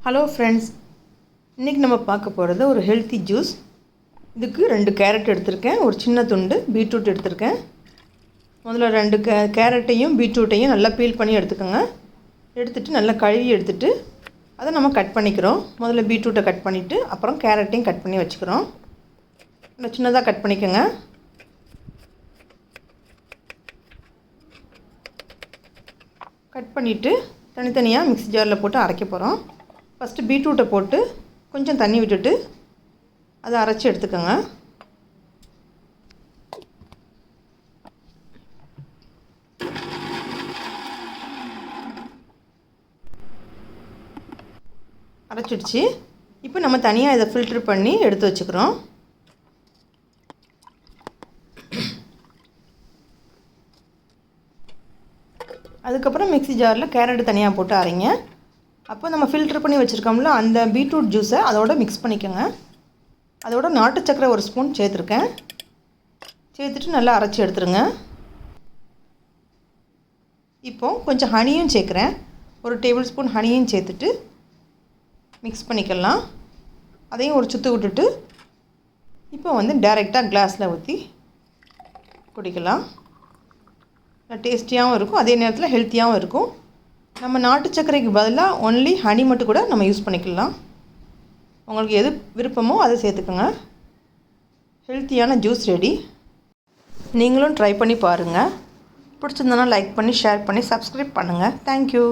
Hello friends, இன்றைக்கி நம்ம பார்க்க போகிறது ஒரு ஹெல்த்தி ஜூஸ். இதுக்கு 2 கேரட் எடுத்திருக்கேன், ஒரு சின்ன துண்டு பீட்ரூட் எடுத்திருக்கேன். முதல்ல 2 கேரட்டையும் பீட்ரூட்டையும் நல்லா பீல் பண்ணி எடுத்துக்கோங்க. எடுத்துகிட்டு நல்லா கழுவி எடுத்துகிட்டு அதை நம்ம கட் பண்ணிக்கிறோம். முதல்ல பீட்ரூட்டை கட் பண்ணிவிட்டு அப்புறம் கேரட்டையும் கட் பண்ணி வச்சுக்கிறோம். நல்லா சின்னதாக கட் பண்ணிக்கோங்க. கட் பண்ணிவிட்டு தனித்தனியாக மிக்ஸி ஜாரில் போட்டு அரைக்க போகிறோம். ஃபஸ்ட்டு பீட்ரூட்டை போட்டு கொஞ்சம் தண்ணி விட்டுட்டு அதை அரைச்சி எடுத்துக்கோங்க. அரைச்சிடுச்சு. இப்போ நம்ம தனியாக இதை ஃபில்ட்ரு பண்ணி எடுத்து வச்சுக்கிறோம். அதுக்கப்புறம் மிக்ஸி ஜாரில் கேரட் தனியாக போட்டு அரைங்க. அப்போ நம்ம ஃபில்ட்ரு பண்ணி வச்சுருக்கோம்ல, அந்த பீட்ரூட் ஜூஸை அதோட மிக்ஸ் பண்ணிக்கோங்க. அதோட நாட்டு சக்கரை 1 ஸ்பூன் சேர்த்துருக்கேன். சேர்த்துட்டு நல்லா அரைச்சி எடுத்துருங்க. இப்போ கொஞ்சம் ஹனியும் சேர்க்குறேன். 1 டேபிள் ஸ்பூன் ஹனியும் சேர்த்துட்டு மிக்ஸ் பண்ணிக்கலாம். அதையும் ஒரு சுற்று விட்டுட்டு இப்போ டைரெக்டாக கிளாஸில் ஊற்றி குடிக்கலாம். டேஸ்டியாகவும் இருக்கும், அதே நேரத்தில் ஹெல்த்தியாகவும் இருக்கும். நம்ம நாட்டு சர்க்கரைக்கு பதிலாக ஒன்லி ஹனி மட்டும் கூட நம்ம யூஸ் பண்ணிக்கலாம். உங்களுக்கு எது விருப்பமோ அதை சேர்த்துக்கோங்க. ஹெல்த்தியான ஜூஸ் ரெடி. நீங்களும் ட்ரை பண்ணி பாருங்கள். பிடிச்சிருந்தனா லைக் பண்ணி ஷேர் பண்ணி சப்ஸ்கிரைப் பண்ணுங்கள். தேங்க்யூ.